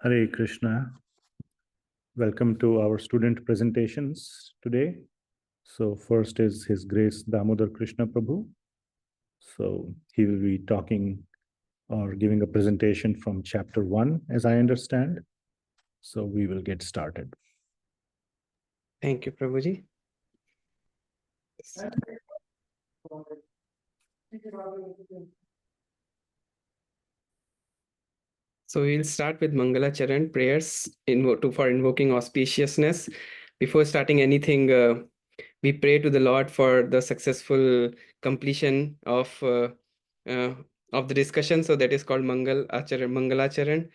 Hare Krishna. Welcome to our student presentations today. So first is His Grace Damodar Krishna Prabhu. So he will be talking or giving a presentation from chapter 1, as I understand. So we will get started. Thank you, Prabhuji. So we'll start with Mangala Charan prayers for invoking auspiciousness. Before starting anything, we pray to the Lord for the successful completion of the discussion. So that is called Mangala Charan.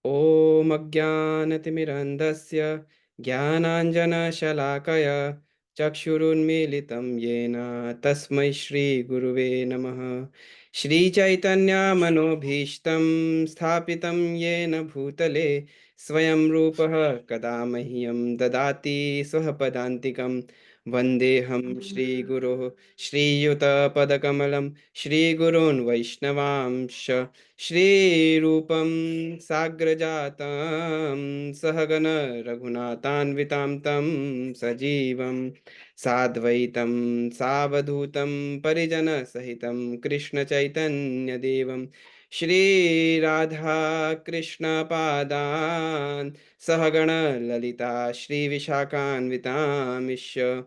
Om Ajnanatimirandasya Jnananjana Shalakaya Chakshurunmilitam Yena Tasmai Shri Guruve Namaha. Shri Chaitanya Manobhishtam Sthapitam Yena Bhutale Swayam Rupaha Kadamahyam Dadati Swahapadantikam Vandeham Shri Guru Shri Yuta Padakamalam Shri Gurun Vaishnavamsha Shri Rupam Sagrajatam Sahagana Raghunathanvitam Tam Sajivam Sadvaitam Savadhutam Parijana Sahitam Krishna Chaitanya Devam Shri Radha Krishna Padan Sahagana Lalita Shri Vishakhanvitam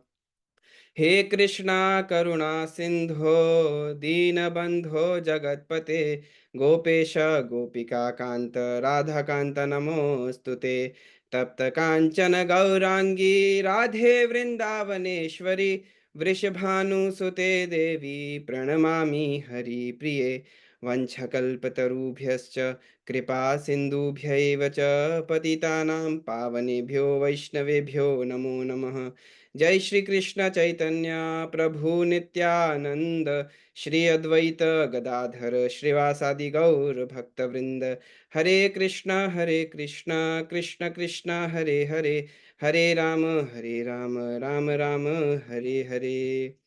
हे कृष्णा करुणा सिंधो दीनबंधो जगतपते गोपेश गोपिका कांत राधा कांत नमोस्तुते तप्त कांचन गौरांगी राधे वृंदावनेश्वरी वृषभानुसुते देवी प्रणमामि हरिप्रिये वंशकल्पतरुभ्यश्च कृपा सिन्धुभ्यैव च पतितानां पावनेभ्यो वैष्णवेभ्यो नमो नमः। जय श्री कृष्ण चैतन्य प्रभु नित्यानंद श्री अद्वैत गदाधर श्रीवासादि गौर भक्तवृंद हरे कृष्णा कृष्ण कृष्ण हरे हरे हरे राम राम राम हरे हरे।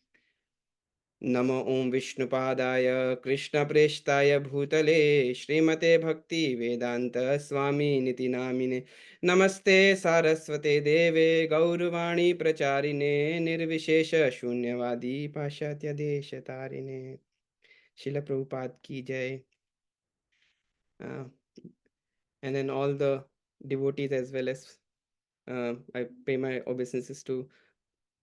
नमो ओं विष्णुपादाय कृष्णप्रेष्ठाय भूतले श्रीमते भक्ति वेदांत स्वामी निति नामिने नमस्ते सारस्वते देवे गौरवाणी प्रचारिणे निर्विशेष शून्यवादी पाश्चात्य देश तारिणे। शिला प्रभुपाद की जय। And then all the devotees as well as I pay my obeisances to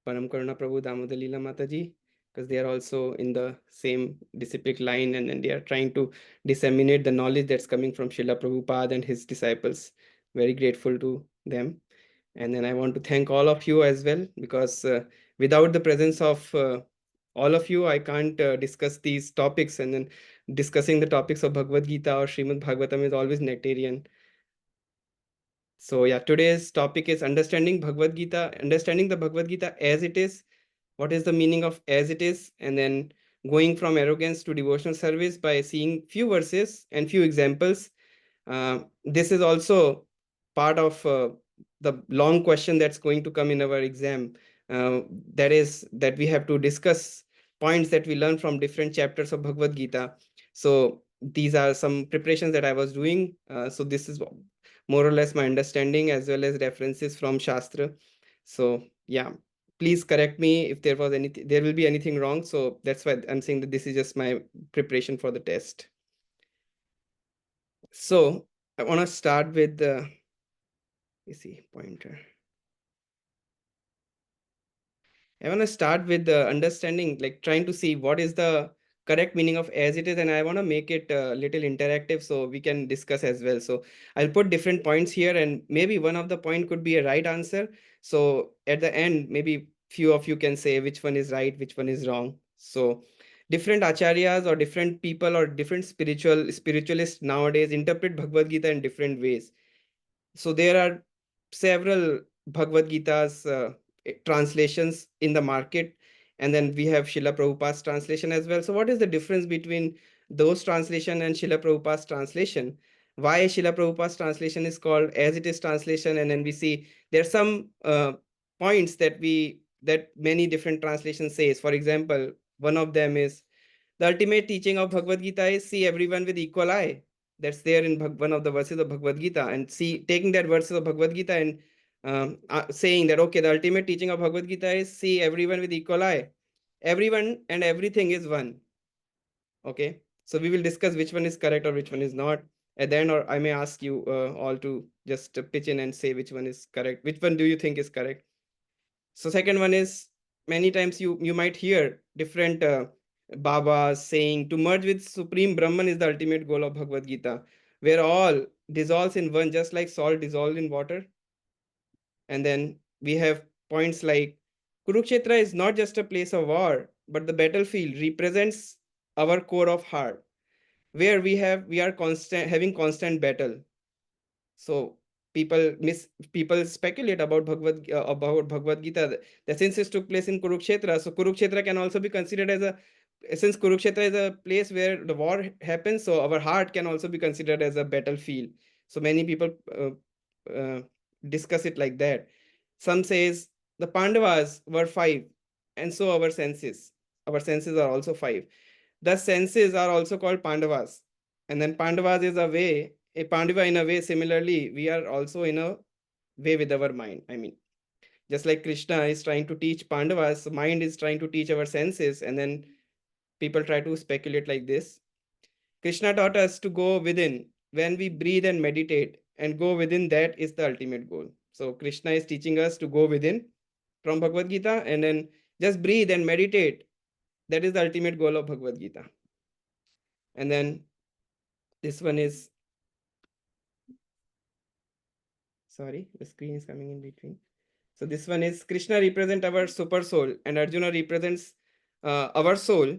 Param Karuna Prabhu Damodar Leela Mataji, because they are also in the same disciplic line, and they are trying to disseminate the knowledge that's coming from Srila Prabhupada and his disciples. Very grateful to them. And then I want to thank all of you as well, because without the presence of all of you, I can't discuss these topics. And then discussing the topics of Bhagavad Gita or Srimad Bhagavatam is always nectarian. So yeah, today's topic is understanding the Bhagavad Gita as it is. What is the meaning of as it is? And then going from arrogance to devotional service by seeing few verses and few examples. This is also part of the long question that's going to come in our exam. That is that we have to discuss points that we learn from different chapters of Bhagavad Gita. So these are some preparations that I was doing. So this is more or less my understanding as well as references from Shastra. So yeah, please correct me if there was anything, there will be anything wrong. So that's why I'm saying that this is just my preparation for the test. So I want to start with the, you see, pointer. I want to start with the understanding, like trying to see what is the correct meaning of as it is, and I want to make it a little interactive so we can discuss as well. So I'll put different points here, and maybe one of the point could be a right answer. So at the end, maybe few of you can say which one is right, which one is wrong. So different acharyas or different people or different spiritualists nowadays interpret Bhagavad Gita in different ways. So there are several Bhagavad Gita's translations in the market, and then we have Srila Prabhupada's translation as well. So what is the difference between those translation and Srila Prabhupada's translation? Why Srila Prabhupada's translation is called as it is translation? And then we see there are some points that many different translations says. For example, one of them is the ultimate teaching of Bhagavad Gita is see everyone with equal eye. that's there in one of the verses of Bhagavad Gita, and taking that verses of Bhagavad Gita and saying that, okay, the ultimate teaching of Bhagavad Gita is see everyone with equal eye. Everyone and everything is one. Okay, so we will discuss which one is correct or which one is not at the end, or I may ask you all to just pitch in and say which one is correct. Which one do you think is correct? So second one is, many times you might hear different Babas saying to merge with Supreme Brahman is the ultimate goal of Bhagavad Gita, where all dissolves in one, just like salt dissolved in water. And then we have points like Kurukshetra is not just a place of war, but the battlefield represents our core of heart, where we are having constant battle. So people speculate about Bhagavad Gita that since it took place in Kurukshetra, so Kurukshetra can also be considered as a, since Kurukshetra is a place where the war happens, so our heart can also be considered as a battlefield. So many people discuss it like that. Some says the Pandavas were 5, and so our senses are also 5. The senses are also called Pandavas, and then Pandavas is a Pandava in a way. Similarly, we are also in a way with our mind. I mean, just like Krishna is trying to teach Pandavas, mind is trying to teach our senses, and then people try to speculate like this. Krishna taught us to go within. When we breathe and meditate and go within, that is the ultimate goal. So Krishna is teaching us to go within from Bhagavad Gita, and then just breathe and meditate. That is the ultimate goal of Bhagavad Gita. And then this one is, sorry, the screen is coming in between. So this one is Krishna represents our super soul and Arjuna represents our soul.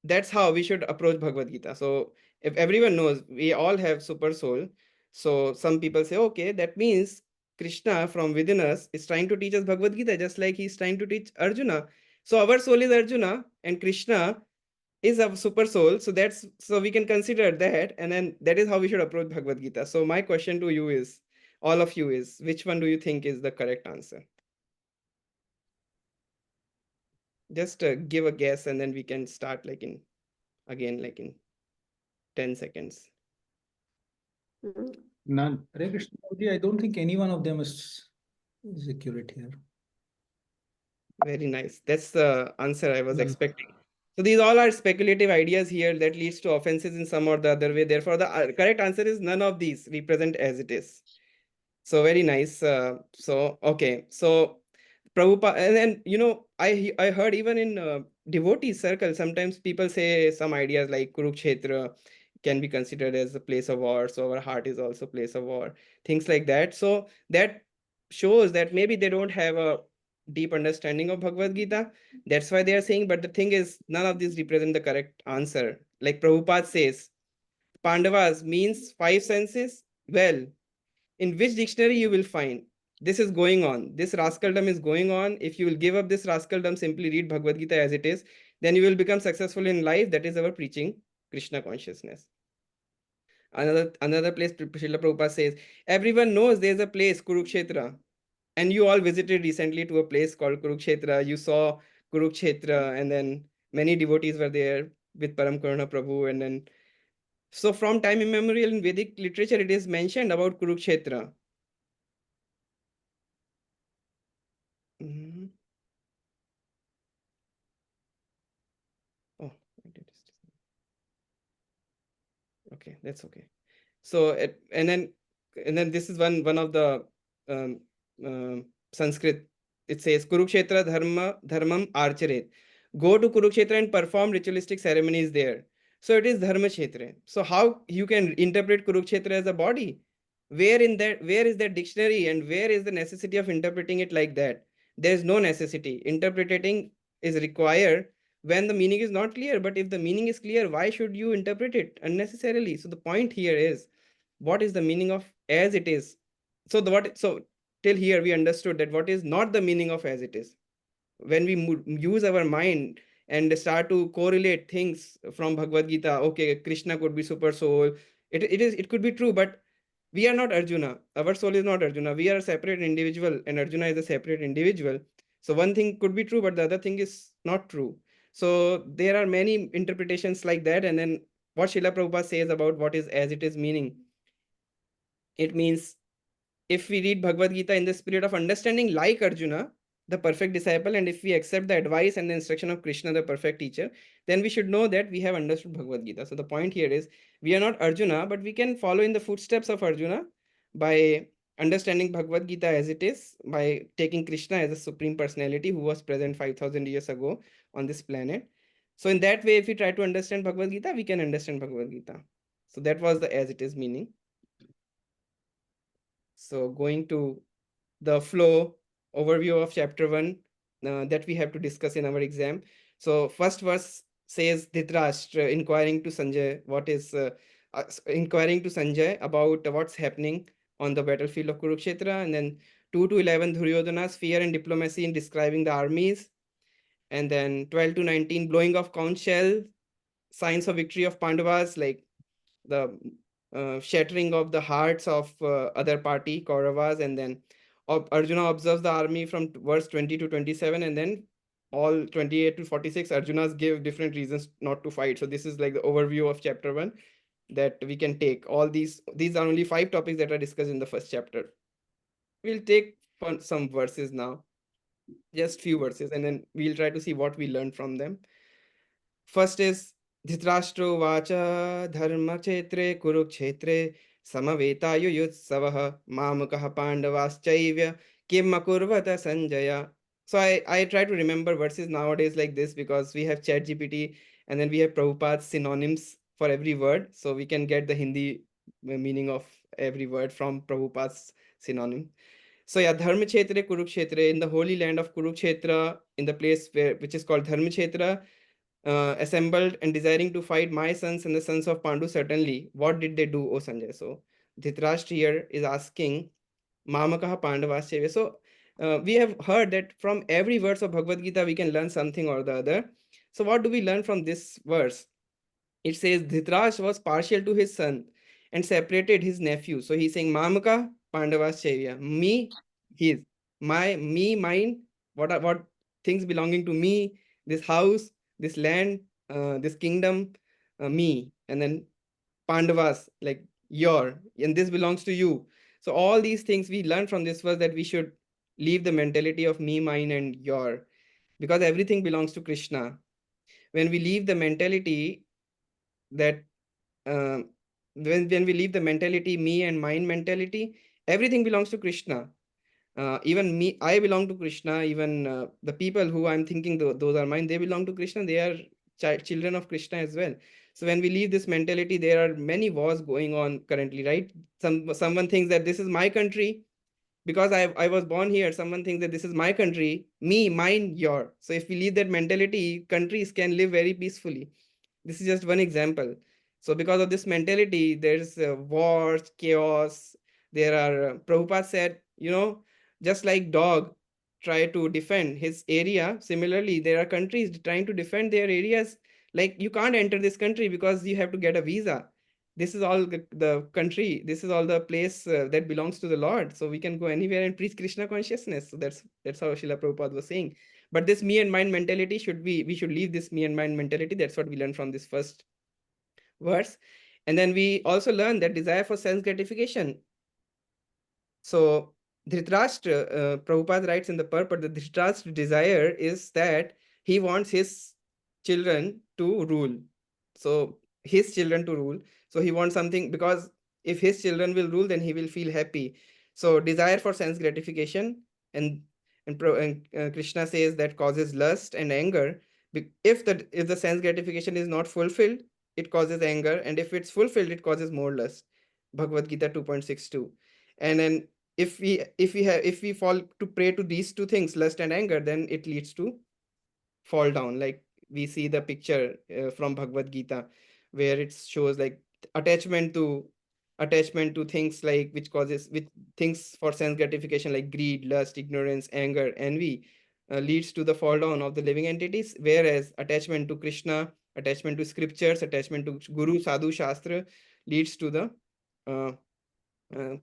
That's how we should approach Bhagavad Gita. So if everyone knows we all have super soul, so some people say, okay, that means Krishna from within us is trying to teach us Bhagavad Gita, just like he's trying to teach Arjuna. So our soul is Arjuna and Krishna is a super soul. So we can consider that, and then that is how we should approach Bhagavad Gita. So my question to you is, all of you, is which one do you think is the correct answer? Just give a guess, and then we can start like in 10 seconds. None. Hare Krishna, I don't think any one of them is accurate here. Very nice. That's the answer I was expecting. So these all are speculative ideas here that leads to offenses in some or the other way. Therefore, the correct answer is none of these represent as it is. So very nice. So okay. So Prabhupada, and then I heard even in devotee circle sometimes people say some ideas like Kurukshetra can be considered as a place of war, so our heart is also place of war, things like that. So that shows that maybe they don't have a deep understanding of Bhagavad Gita. That's why they are saying. But the thing is, none of these represent the correct answer. Like Prabhupada says, Pandavas means 5 senses. Well, in which dictionary you will find this is going on, this rascaldom is going on? If you will give up this rascaldom, simply read Bhagavad Gita as it is, then you will become successful in life. That is our preaching Krishna consciousness. Another place Srila Prabhupada says, everyone knows there is a place Kurukshetra, and you all visited recently to a place called Kurukshetra. You saw Kurukshetra, and then many devotees were there with Param Karuna Prabhu. And then, so from time immemorial in Vedic literature, it is mentioned about Kurukshetra. Mm-hmm. Oh, okay, that's okay. So and then this is one of the Sanskrit. It says Kurukshetra dharmam archaret. Go to Kurukshetra and perform ritualistic ceremonies there. So it is dharma kshetra. So how you can interpret Kurukshetra as a body? Where is that dictionary, and where is the necessity of interpreting it like that? There is no necessity. Interpreting is required when the meaning is not clear. But if the meaning is clear, why should you interpret it unnecessarily? So the point here is, what is the meaning of as it is? So till here we understood that what is not the meaning of as it is. When we use our mind and start to correlate things from Bhagavad Gita, okay, Krishna could be super soul. It could be true, but we are not Arjuna. Our soul is not Arjuna. We are a separate individual, and Arjuna is a separate individual. So one thing could be true, but the other thing is not true. So there are many interpretations like that, and then what Srila Prabhupada says about what is as it is meaning. It means if we read Bhagavad Gita in the spirit of understanding like Arjuna, the perfect disciple, and if we accept the advice and the instruction of Krishna, the perfect teacher, then we should know that we have understood Bhagavad Gita. So the point here is we are not Arjuna, but we can follow in the footsteps of Arjuna by understanding Bhagavad Gita as it is, by taking Krishna as a supreme personality who was present 5,000 years ago on this planet. So in that way, if we try to understand Bhagavad Gita, we can understand Bhagavad Gita. So that was the as it is meaning. So going to the flow overview of chapter 1 that we have to discuss in our exam. So first verse says Dhritarashtra inquiring to Sanjay inquiring to Sanjay about what's happening on the battlefield of Kurukshetra, and then 2 to 11 Duryodhana's fear and diplomacy in describing the armies, and then 12 to 19 blowing of conch shell, signs of victory of Pandavas, like the shattering of the hearts of other party Kauravas, and then Arjuna observes the army from verse 20 to 27, and then all 28 to 46 Arjunas give different reasons not to fight. So this is like the overview of chapter 1 that we can take. All these are only 5 topics that are discussed in the first chapter. We'll take some verses now, just few verses, and then we'll try to see what we learned from them. First is Dhritarashtra Vacha Dharma Chetre Kurukshetre Samavetayu Mamukah Pandavaschavya Kim Akurvata Sanjaya. So I try to remember verses nowadays like this because we have ChatGPT and then we have Prabhupada's synonyms for every word. So we can get the Hindi meaning of every word from Prabhupada's synonym. So yeah, Dharmakshetra Kurukshetra, in the holy land of Kurukshetra, in the place which is called Dharmakshetra, assembled and desiring to fight my sons and the sons of Pandu, certainly. What did they do, O Sanjay? So Dhritarashtra here is asking Mamakaha Pandavasya. So we have heard that from every verse of Bhagavad Gita, we can learn something or the other. So what do we learn from this verse? It says Dhritarashtra was partial to his son and separated his nephew. So he's saying Mamaka Pandavasya. Me, his, me, mine, what things belonging to me, this house, this land, this kingdom, me, and then Pandavas, like your, and this belongs to you. So all these things we learn from this verse that we should leave the mentality of me, mine, and your, because everything belongs to Krishna. When we leave the mentality that when we leave the mentality me and mine mentality, everything belongs to Krishna. Even me, I belong to Krishna. Even the people who I'm thinking those are mine, they belong to Krishna. They are children of Krishna as well. So when we leave this mentality, there are many wars going on currently, right? Someone thinks that this is my country because I was born here. Someone thinks that this is my country, me, mine, your. So if we leave that mentality, countries can live very peacefully. This is just one example. So because of this mentality, there's wars, chaos. There are, Prabhupada said, just like dog try to defend his area, similarly, there are countries trying to defend their areas. Like you can't enter this country because you have to get a visa. This is all the country. This is all the place that belongs to the Lord. So we can go anywhere and preach Krishna consciousness. So that's how Srila Prabhupada was saying. But this me and mine mentality we should leave this me and mine mentality. That's what we learned from this first verse. And then we also learn that desire for sense gratification. So Dhritarashtra, Prabhupada writes in the purport that Dhritarashtra's desire is that he wants his children to rule. So his children to rule. So he wants something, because if his children will rule, then he will feel happy. So desire for sense gratification, and Krishna says that causes lust and anger. If the sense gratification is not fulfilled, it causes anger, and if it's fulfilled, it causes more lust. Bhagavad Gita 2.62. And then if we fall to prey to these two things, lust and anger, then it leads to fall down. Like we see the picture from Bhagavad Gita where it shows like attachment to things, like which things for sense gratification, like greed, lust, ignorance, anger, envy, leads to the fall down of the living entities, whereas attachment to Krishna, attachment to scriptures, attachment to Guru, Sadhu, Shastra leads to the uh, uh,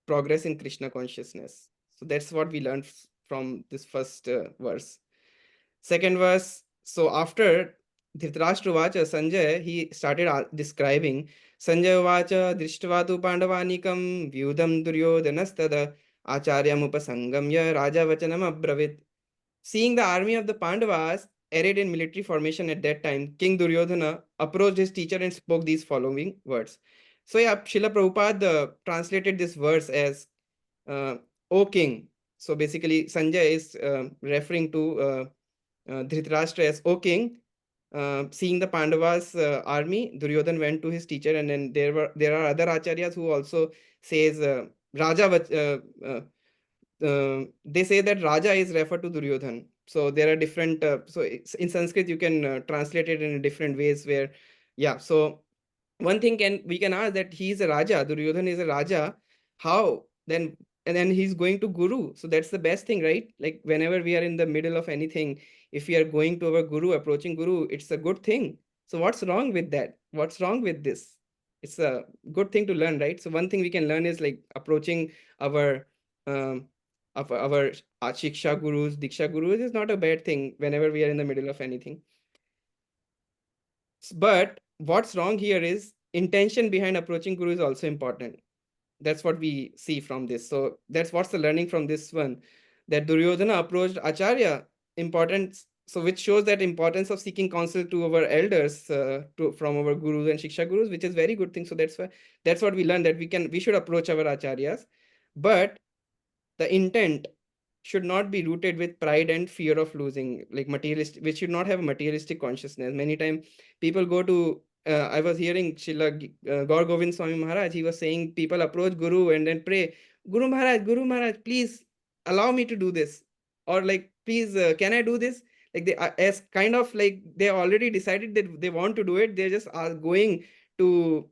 progress in Krishna consciousness. So that's what we learned from this first verse. Second verse, so after Dhritarashtra Vacha Sanjay, he started describing Sanjay Vacha Drishtva tu Pandavanikam Vyudam Duryodhanastada Acharyam Upasangamya Raja Vachanam Abravit. Seeing the army of the Pandavas arrayed in military formation at that time, King Duryodhana approached his teacher and spoke these following words. So yeah, Srila Prabhupada translated this verse as, O king. So basically, Sanjay is referring to Dhritarashtra as, O king. Seeing the Pandavas army, Duryodhan went to his teacher, and then there are other acharyas who also says Raja. They say that Raja is referred to Duryodhan. So there are different. So in Sanskrit you can translate it in different ways. Where, yeah. So one thing we can ask that he is a Raja. Duryodhan is a Raja. How then? And then he's going to Guru. So that's the best thing, right? Like whenever we are in the middle of anything, if we are going to our Guru, approaching Guru, it's a good thing. So what's wrong with that? What's wrong with this? It's a good thing to learn, right? So one thing we can learn is like approaching our our Shiksha Gurus, Diksha Gurus is not a bad thing whenever we are in the middle of anything. But what's wrong here is intention behind approaching Guru is also important. That's what we see from this. So that's what's the learning from this one, that Duryodhana approached Acharya, important. So which shows that importance of seeking counsel to our elders, from our gurus and shiksha gurus, which is very good thing. So that's what we learned, that we should approach our acharyas, but the intent should not be rooted with pride and fear of losing, like materialistic, which should not have a materialistic consciousness. Many times people go to, I was hearing Srila Gaur Govind Swami Maharaj, he was saying people approach Guru and then pray, Guru Maharaj, please allow me to do this. Or like, please, can I do this? Like they as kind of like they already decided that they want to do it. They just are going to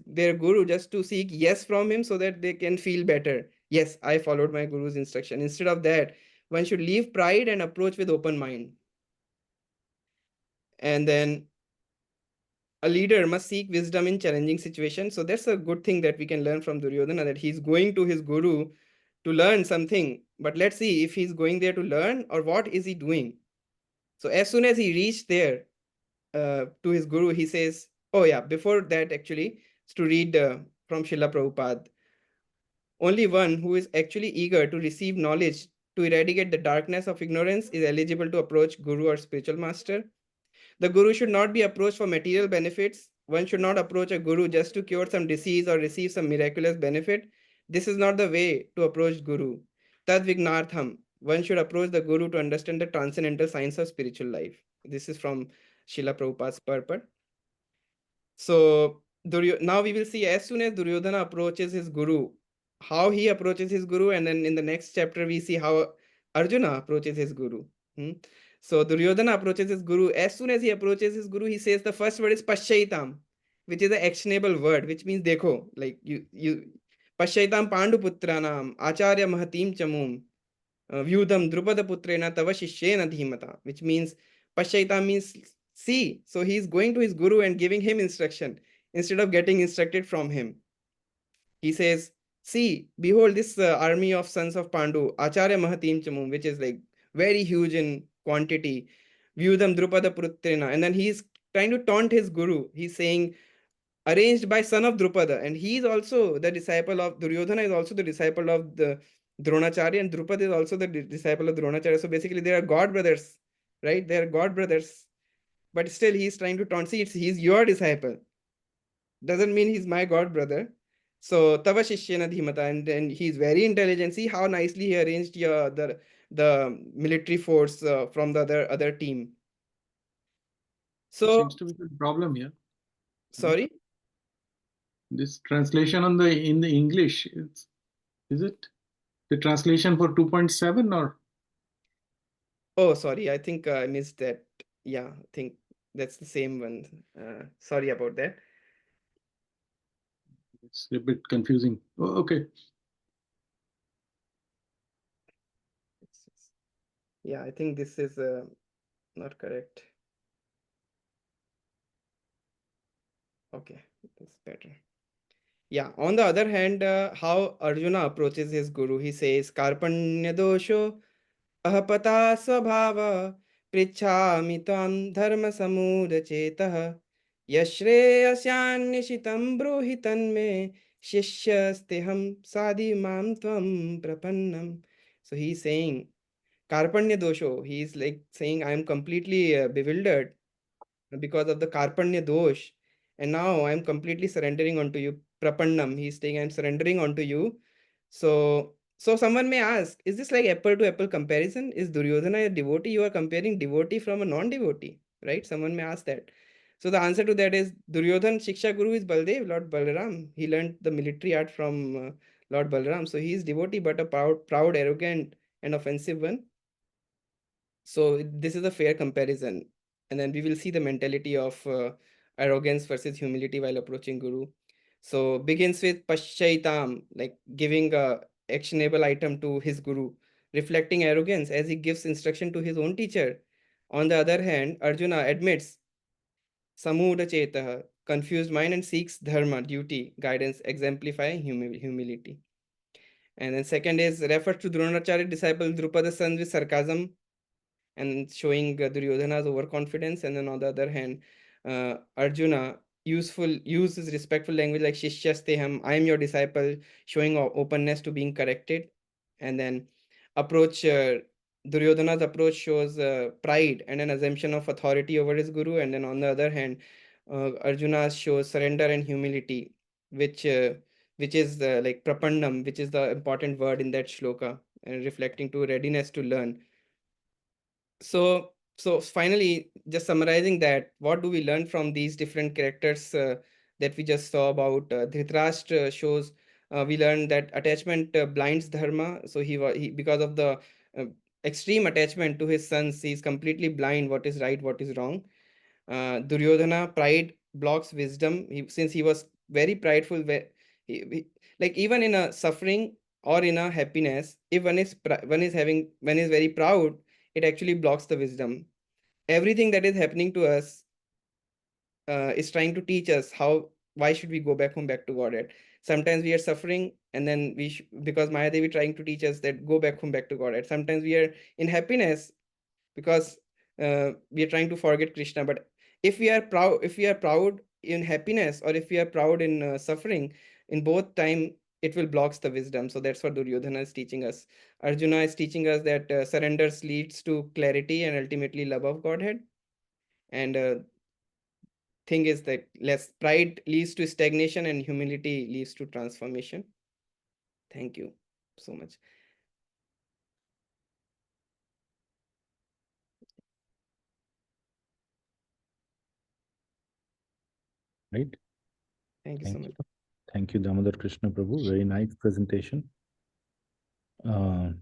their Guru just to seek yes from him so that they can feel better. Yes, I followed my Guru's instruction. Instead of that, one should leave pride and approach with open mind. And then a leader must seek wisdom in challenging situations. So that's a good thing that we can learn from Duryodhana, that he's going to his Guru to learn something. But let's see if he's going there to learn or what is he doing. So as soon as he reached there to his Guru, he says, oh yeah, before that actually, to read from Srila Prabhupada. Only one who is actually eager to receive knowledge to eradicate the darkness of ignorance is eligible to approach Guru or spiritual master. The Guru should not be approached for material benefits. One should not approach a Guru just to cure some disease or receive some miraculous benefit. This is not the way to approach Guru. Tad Vignartham. One should approach the Guru to understand the transcendental science of spiritual life. This is from Srila Prabhupada's purport. So now we will see, as soon as Duryodhana approaches his Guru, how he approaches his Guru, and then in the next chapter we see how Arjuna approaches his Guru. So Duryodhana approaches his Guru. As soon as he approaches his Guru, he says the first word is Pashaitam, which is an actionable word, which means dekho, like you Pashaitam Panduputranam Acharya Mahatim Chamum Vyudam Drupada Putrena Tava Shishyena Dhimata, which means Pashaitam means see. So he is going to his Guru and giving him instruction instead of getting instructed from him. He says, see, behold this army of sons of Pandu, Acharya Mahatim Chamum, which is like very huge in quantity. Vyudam Drupada Putrena. And then he's trying to taunt his Guru. He's saying, arranged by son of Drupada. And he is also the disciple of Duryodhana, is also the disciple of the Dronacharya, and Drupada is also the disciple of Dronacharya. So basically, they are god brothers, right? They are god brothers. But still, he's trying to taunt. See, he's your disciple. Doesn't mean he's my god brother. So Tava Shishyena Dhimata, and then he's very intelligent. See how nicely he arranged the military force from the other team. So seems to be the problem here. Sorry. This translation in the English, is it the translation for 2.7 or? Oh, sorry. I think I missed that. Yeah, I think that's the same one. Sorry about that. It's a bit confusing. Oh, okay. Yeah, I think this is not correct. Okay, that's better. Yeah, on the other hand, how Arjuna approaches his Guru, he says, Karpanya dosho ahapata svabhava पृच्छामि त्वां धर्मसमूढचेतः यश्रेयस्यान्निशितं ब्रूहि तन्मे शिष्यस्तेहं साधि मां त्वं प्रपन्नम. So he's saying Karpanya dosho. He is like saying, I am completely bewildered because of the Karpanya dosh. And now I am completely surrendering unto you. Prapannam. He is saying, I am surrendering unto you. So someone may ask, is this like apple to apple comparison? Is Duryodhana a devotee? You are comparing devotee from a non-devotee, right? Someone may ask that. So the answer to that is Duryodhan Shiksha Guru is Baldev, Lord Balaram. He learned the military art from Lord Balaram. So he is devotee, but a proud, arrogant, and offensive one. So this is a fair comparison. And then we will see the mentality of arrogance versus humility while approaching Guru. So begins with Paschaitam, like giving a actionable item to his Guru, reflecting arrogance as he gives instruction to his own teacher. On the other hand, Arjuna admits Samudha Chetaha, confused mind, and seeks dharma, duty, guidance, exemplifying humility. And then second is refers to Dronacharya disciple Drupada son with sarcasm and showing Duryodhana's overconfidence. And then on the other hand, Arjuna uses respectful language like Shishyasteham, I am your disciple, showing openness to being corrected. And then Duryodhana's approach shows pride and an assumption of authority over his guru. And then on the other hand, Arjuna shows surrender and humility, which is like prapannam, which is the important word in that shloka, and reflecting to readiness to learn. So finally, just summarizing that, what do we learn from these different characters that we just saw about? Dhritarashtra shows we learned that attachment blinds dharma. So he because of the uh, extreme attachment to his sons, he is completely blind what is right, what is wrong. Duryodhana, pride blocks wisdom. Since he was very prideful, like even in a suffering or in a happiness, if one is very proud, it actually blocks the wisdom. Everything that is happening to us is trying to teach us why should we go back home, back to Godhead. Sometimes we are suffering, and then because Mayadevi trying to teach us that go back home, back to Godhead. Sometimes we are in happiness because we are trying to forget Krishna. But if we are proud in happiness, or if we are proud in suffering, in both time it will blocks the wisdom. So that's what Duryodhana is teaching us. Arjuna is teaching us that surrenders leads to clarity and ultimately love of Godhead. And thing is that less pride leads to stagnation and humility leads to transformation. Thank you so much. Right. Thank you so much. Thank you, Damodar Krishna Prabhu. Very nice presentation. Do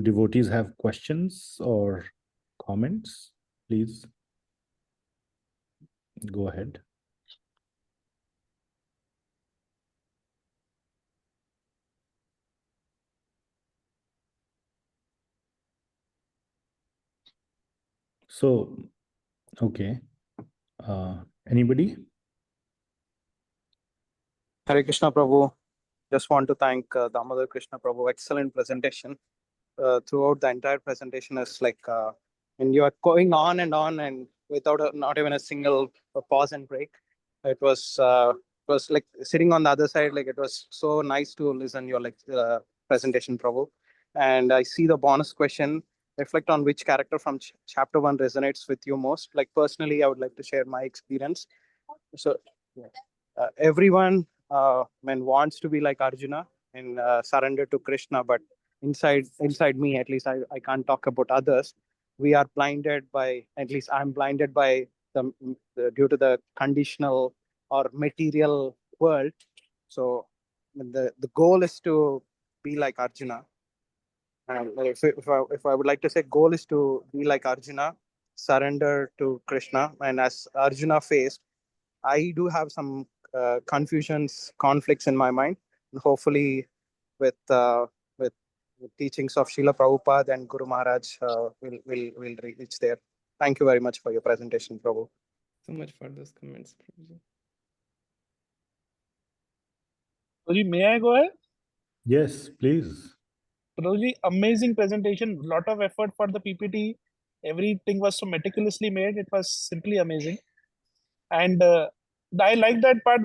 devotees have questions or comments? Please go ahead. So, okay. Anybody? Hare Krishna Prabhu. Just want to thank Damodar Krishna Prabhu. Excellent presentation. Throughout the entire presentation is like, and you are going on and without not even a single pause and break. It was like sitting on the other side. Like it was so nice to listen your presentation, Prabhu. And I see the bonus question. Reflect on which character from chapter 1 resonates with you most. Like personally, I would like to share my experience. So everyone wants to be like Arjuna and surrender to Krishna, but inside me, at least I can't talk about others. We are blinded by, at least I'm blinded by due to the conditional or material world. So the goal is to be like Arjuna. If I would like to say, goal is to be like Arjuna, surrender to Krishna, and as Arjuna faced, I do have some confusions, conflicts in my mind. Hopefully, with with teachings of Srila Prabhupada and Guru Maharaj, we'll reach there. Thank you very much for your presentation, Prabhu. So much for those comments, Prabhuji. Prabhuji, may I go ahead? Yes, please. Prabhuji, amazing presentation. Lot of effort for the PPT. Everything was so meticulously made. It was simply amazing. And I like that part.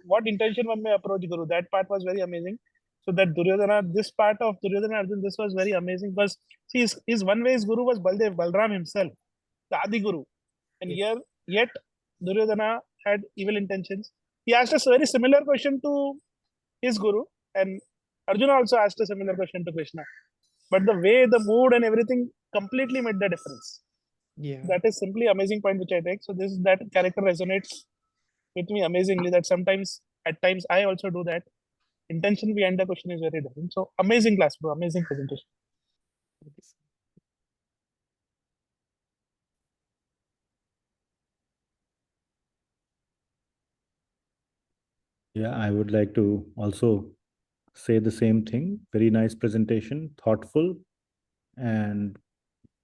What intention one may approach Guru. That part was very amazing. So that Duryodhana, this part of Duryodhana Arjun, this was very amazing because see, his one way his Guru was Baldev, Balram himself, the Adi Guru. And Yes. yet Duryodhana had evil intentions. He asked a very similar question to his Guru, and Arjuna also asked a similar question to Krishna. But the way, the mood, and everything completely made the difference. Yeah. That is simply amazing point which I take. So this that character resonates with me amazingly. That sometimes, at times, I also do that. Intention behind the question is very different. So amazing class, bro. Amazing presentation. Thank you, sir. Yeah, I would like to also say the same thing. Very nice presentation, thoughtful, and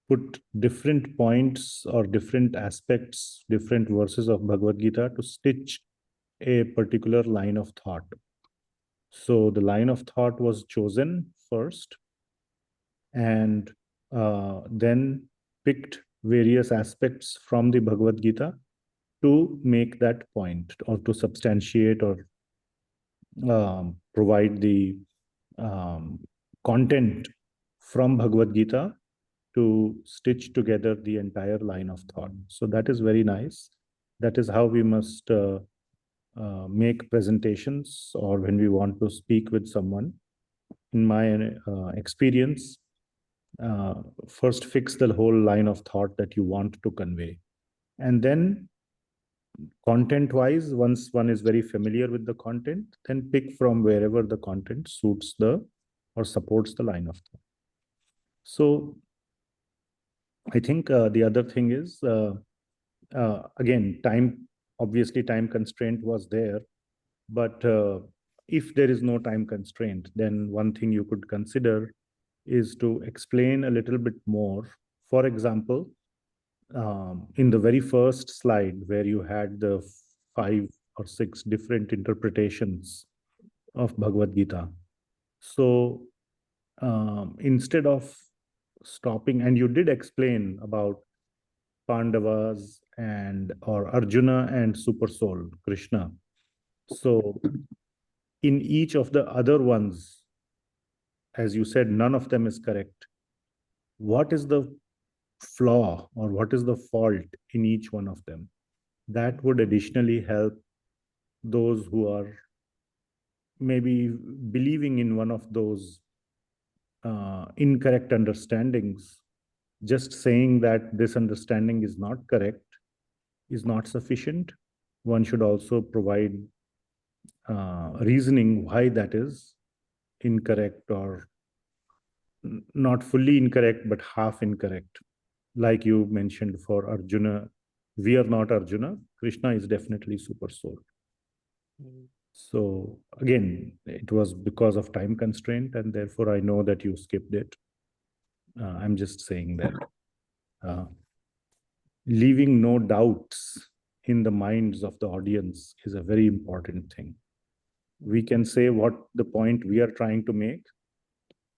put different points or different aspects, different verses of Bhagavad Gita to stitch a particular line of thought. So the line of thought was chosen first, and then picked various aspects from the Bhagavad Gita to make that point or to substantiate or provide the content from Bhagavad Gita to stitch together the entire line of thought. So that is very nice. That is how we must make presentations or when we want to speak with someone. In my experience, first fix the whole line of thought that you want to convey. And then content-wise, once one is very familiar with the content, then pick from wherever the content suits the or supports the line of thought. So I think the other thing is, again, time, obviously time constraint was there, but if there is no time constraint, then one thing you could consider is to explain a little bit more. For example, in the very first slide where you had the 5 or 6 different interpretations of Bhagavad Gita. So instead of stopping, and you did explain about Pandavas and or Arjuna and Super Soul, Krishna. So in each of the other ones, as you said, none of them is correct. What is the flaw or what is the fault in each one of them? That would additionally help those who are maybe believing in one of those incorrect understandings. Just saying that this understanding is not correct is not sufficient. One should also provide reasoning why that is incorrect or not fully incorrect, but half incorrect. Like you mentioned for Arjuna, we are not Arjuna. Krishna is definitely Super Soul. So again, it was because of time constraint, and therefore I know that you skipped it. I'm just saying that leaving no doubts in the minds of the audience is a very important thing. We can say what the point we are trying to make.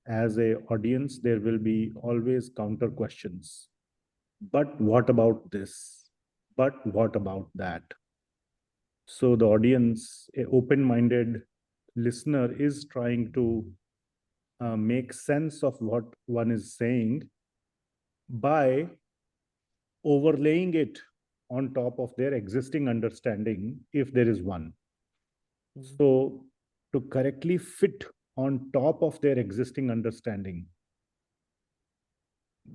As a audience, there will be always counter questions. But what about this? But what about that? So the audience, a open-minded listener, is trying to make sense of what one is saying by overlaying it on top of their existing understanding, if there is one. So to correctly fit on top of their existing understanding,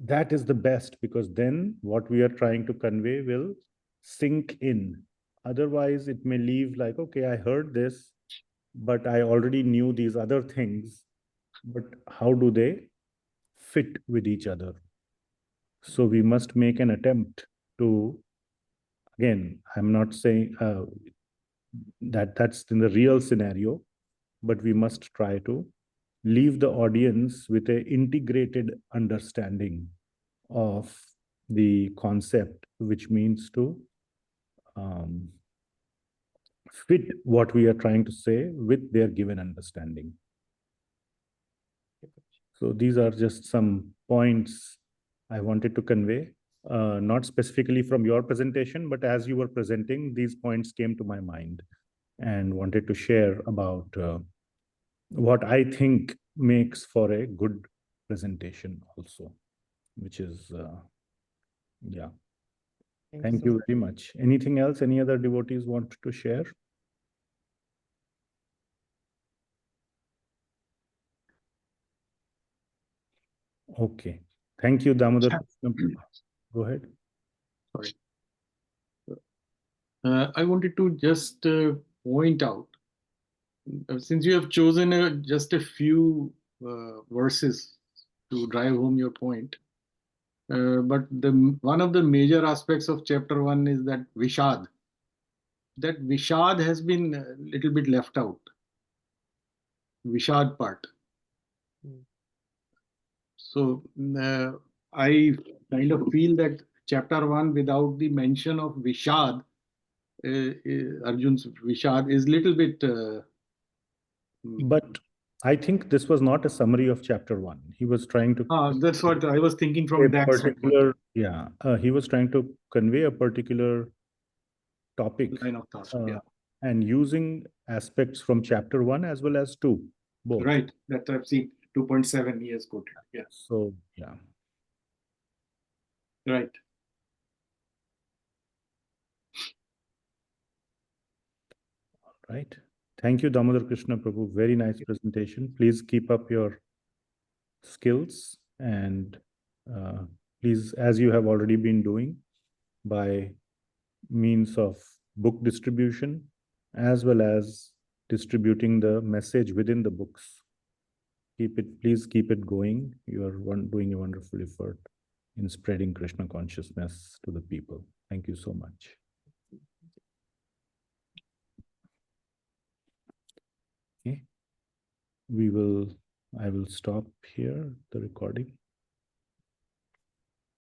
that is the best, because then what we are trying to convey will sink in. Otherwise, it may leave like, okay, I heard this, but I already knew these other things, but how do they fit with each other? So we must make an attempt to, again, I'm not saying that that's in the real scenario, but we must try to leave the audience with an integrated understanding of the concept, which means to fit what we are trying to say with their given understanding. So these are just some points I wanted to convey. not specifically from your presentation, but as you were presenting, these points came to my mind and wanted to share about what I think makes for a good presentation also, which is, yeah. Thank so you very much. Anything else any other devotees want to share? Okay. Thank you, Damodar. Go ahead. Sorry. I wanted to just point out, since you have chosen just a few verses to drive home your point, but one of the major aspects of chapter 1 is that Vishad. That Vishad has been a little bit left out. Vishad part. So I kind of feel that chapter 1 without the mention of Vishad, Arjun's Vishad is little bit. But I think this was not a summary of chapter 1. He was trying to That's what I was thinking a from that particular, yeah, he was trying to convey a particular topic line of thought. Yeah, and using aspects from chapter 1 as well as 2, both. right. That I've seen 2.7 he has quoted. Yeah, So, yeah. right. Right. Thank you, Damodar Krishna Prabhu. Very nice presentation. Please keep up your skills and please, as you have already been doing by means of book distribution, as well as distributing the message within the books. Please keep it going. You are doing a wonderful effort in spreading Krishna consciousness to the people. Thank you so much. Okay. I will stop here the recording.